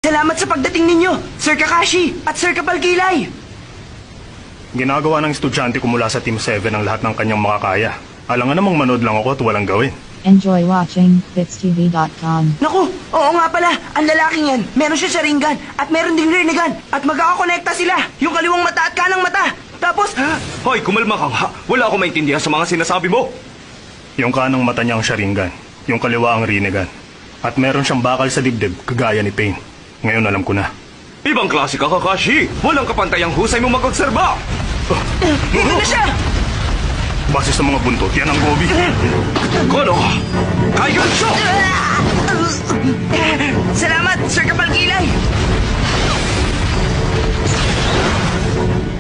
Salamat sa pagdating ninyo, Sir Kakashi at Sir Kapalgilay. Ginagawa ng estudyante ko mula sa Team 7 ang lahat ng kanyang makakaya. Alangan namang manood lang ako at walang gawin. Enjoy watching BitsTV.com. Naku, oo nga pala, ang lalaking yan, meron siya Sharingan at meron ding Rinnegan at magkakakonekta sila, yung kaliwang mata at kanang mata. Tapos, Hoy, kumalma ka nga. Wala akong maintindihan sa mga sinasabi mo. Yung kanang mata niya ang Sharingan, yung kaliwa ang Rinnegan. At meron siyang bakal sa dibdib, kagaya ni Pain. Ngayon alam ko na. Ibang klase ka, Kakashi. Walang kapantayang husay mo mag-obserba. dito na siya! Base sa mga buntot, yan ang Gobi. Kono, Kaigansho! Salamat, Sir Kapalgilay!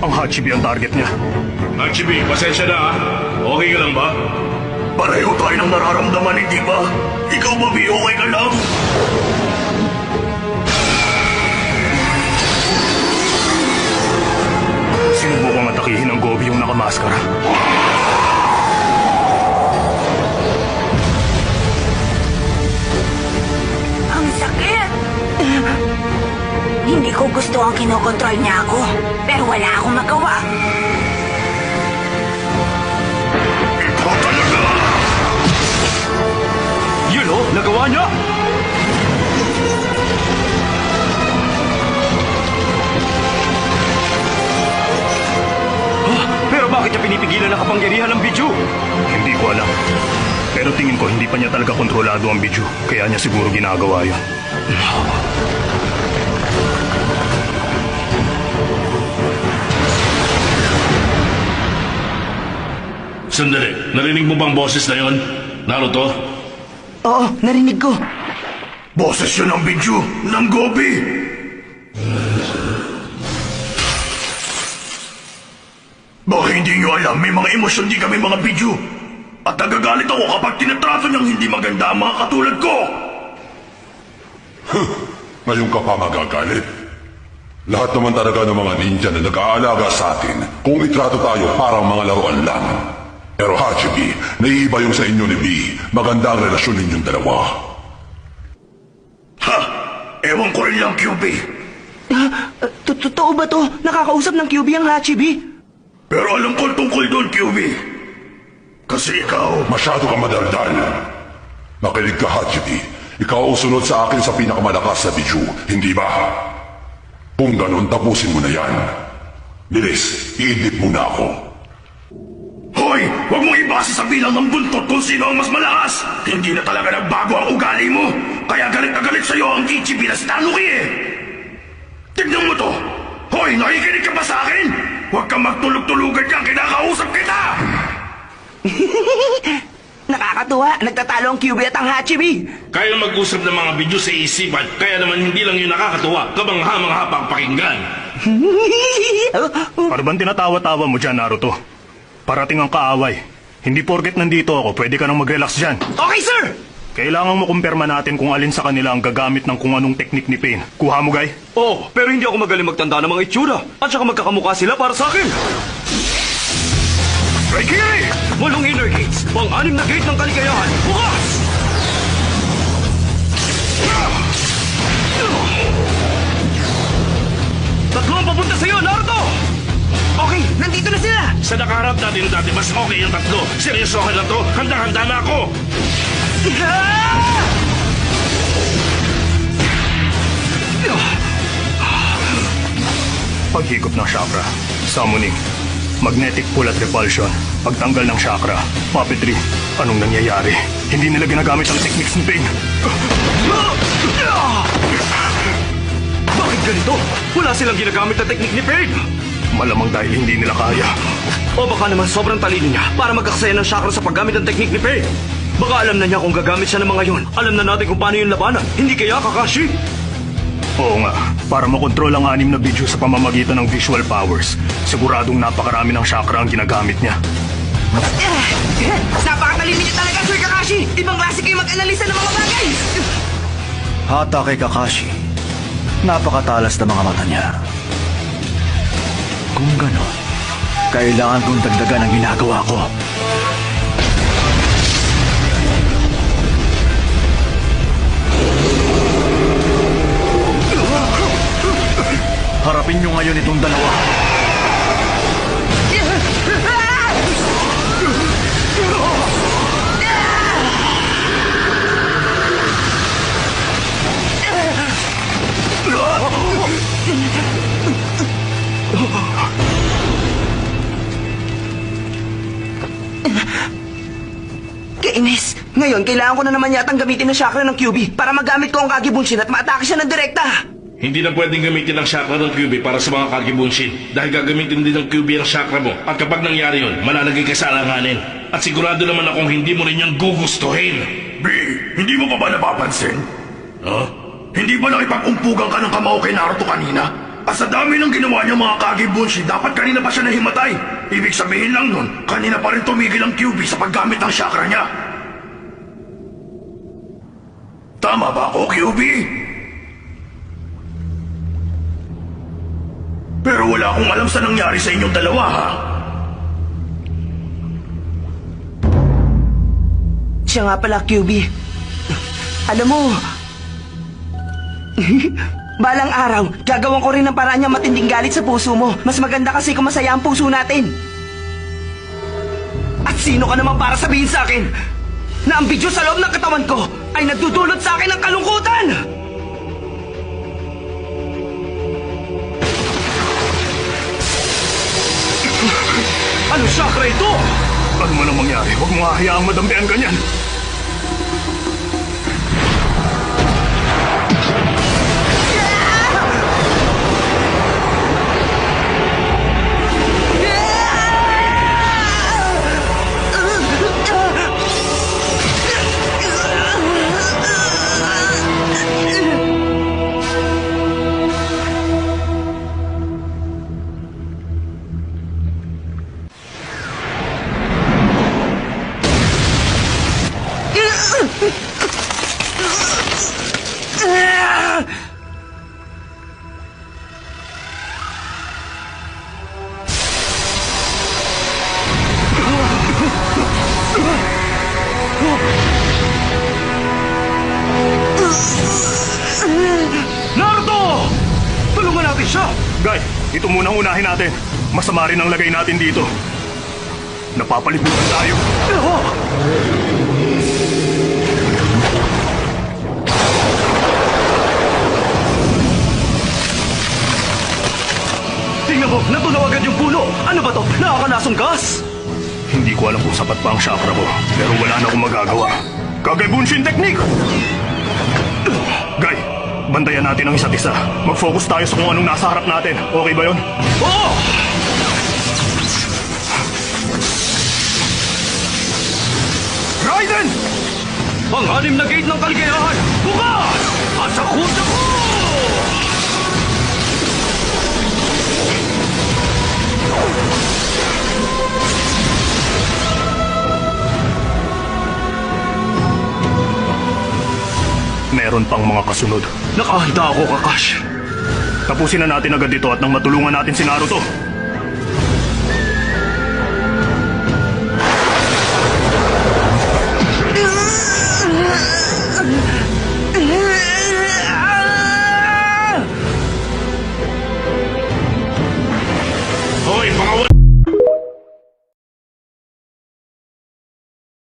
Ang Hachibi ang target niya. Hachibi, pasensya na ha. Okay ka lang ba? Pareho tayo ng nararamdaman, hindi ba? Ikaw ba, Bi? Okay ka lang? Sinubukang atakihin ng Gobi yung nakamaskara. Ang sakit! Hindi ko gusto ang kinokontrol niya ako, pero wala akong magawa. Ikaw talaga! Yun o, nagawa niya! Pero bakit niya pinipigilan ang kapangyarihan ng Biju? Hindi ko alam. Pero tingin ko hindi pa niya talaga kontrolado ang Biju. Kaya niya siguro ginagawa yun. Sandali, narinig mo bang boses na yon? Naruto? Oo, narinig ko. Boses yun ng Biju, ng Gobi! Baka hindi nyo alam, may mga emosyon din kami mga Biju. At nagagalit ako kapag tinatrato niyang hindi maganda ang mga katulad ko! Ngayon ka pa magagalit. Lahat naman talaga ng mga ninja na nag-aalaga sa atin kung itrato tayo parang mga laruan lang. Pero Hachibi, naiiba yung sa inyo ni B. Maganda ang relasyon ninyong dalawa. Ha! Ewan ko rin lang, QB. Totoo ba to? Nakakausap ng QB ang Hachibi? Pero alam ko tungkol doon, QB. Kasi ikaw... Masyado ka madaldal. Makinig ka, Hachibi. Ikaw ang sunod sa akin sa pinakamalakas na Biju, hindi ba? Kung ganun, tapusin mo na yan. Bilis, iidlip mo na ako. Hoy! Huwag mong ibase sa bilang ng buntot kung sino ang mas malakas! Hindi na talaga nagbago ang ugali mo! Kaya galit na galit sa'yo ang Ichibi na Tanuki eh! Tignan mo to! Hoy! Nakikinig ka ba sa akin? Huwag kang magtulog-tulugan kang kinakausap kita! Nakakatuwa, nagtatalo ang QB at ang Hachibi. Kaya mag-usap ng mga video sa isipan, kaya naman hindi lang yun nakakatuwa, kabangha-mangha pang pakinggan. Ano bang tinatawa-tawa mo dyan, Naruto? Parating ang kaaway. Hindi porket nandito ako, pwede ka nang mag-relax dyan. Okay, sir! Kailangan mo kumpirma natin kung alin sa kanila ang gagamit ng kung anong teknik ni Pain. Kuha mo, Guy? Oh, pero hindi ako magaling magtanda ng mga itsura. At saka magkakamukha sila para sa akin. Raikiri! Walong inner gates. Pang-anim na gate ng kaligayahan. Bukas! Tatlo ang papunta sa'yo, Naruto! Okay, nandito na sila! Sa nakaharap natin dati, mas okay yung tatlo. Seryosohan na to, handa-handa na ako. Paghigop ng chakra, summoning, magnetic pull at repulsion, pagtanggal ng chakra, puppetry. Anong nangyayari? Hindi nila ginagamit ang techniques ni Pain. Bakit ganito? Wala silang ginagamit na teknik ni Pain. Malamang dahil hindi nila kaya. O baka naman sobrang talino niya para magkaksaya ng chakra sa paggamit ng teknik ni Pain. Baka alam na niya kung gagamit siya ng mga yun. Alam na natin kung paano yung labanan. Hindi kaya, Kakashi? Oo nga, para makontrol ang 6 na Biju sa pamamagitan ng visual powers, siguradong napakarami ng chakra ang ginagamit niya. Napakatalino niya talaga, Sir Kakashi! Ibang klase kayo mag-analisa ng mga bagay! Hata kay Kakashi, napakatalas na mga mata niya. Kung gano'n, kailangan kong dagdagan ang ginagawa ko. Kausapin nyo ngayon itong dalawa. Kainis! Ngayon, kailangan ko na naman yatang gamitin ang chakra ng QB para magamit ko ang Kage Bunshin at maatake siya ng direkta! Hindi na pwedeng gamitin ang chakra ng QB para sa mga Kage Bunshin dahil gagamitin din ng QB ang chakra mo at kapag nangyari yun, malalagay ka sa alanganin. At sigurado naman akong hindi mo rin yan gugustuhin. B, hindi mo pa ba napapansin? Huh? Hindi ba nakipag-umpugan ka ng kamao kay Naruto kanina? At sa dami ng ginawa niya mga Kage Bunshin, dapat kanina pa siya nahimatay. Ibig sabihin lang nun, kanina pa rin tumigil ang QB sa paggamit ng chakra niya. Tama ba ako, QB? Pero wala akong alam sa nangyari sa inyong dalawa, ha? Siya nga pala, QB. Alam mo, balang araw, gagawin ko rin ng paraan niya matinding galit sa puso mo. Mas maganda kasi kung masaya ang puso natin. At sino ka naman para sabihin sa akin na ang bidyo sa loob ng katawan ko ay nagdudulot sa akin ng kalungkutan? Ano chakra ito? Ano man ang mangyari, huwag mo hahayaang madampian ganyan. Naruto! Tulungan natin siya! Guy, ito munang unahin natin. Masama rin ang lagay natin dito. Napapalibutan tayo. Tingnan mo, natunaw agad yung puno! Ano ba to? Nakakalasong gas! Hindi ko alam kung sapat pa ang chakra ko, pero wala na akong magagawa. Kage Bunshin Technique! Guy, bantayan natin ang isa't isa. Mag-focus tayo sa kung anong nasa harap natin. Okay ba yun? Oo! Raiden! Ang anim na gate ng kaligayahan! Bukas! At sa kusa ko! Meron pang mga kasunod. Nakahanda ako, Kakashi. Tapusin na natin agad ito at nang matulungan natin si Naruto.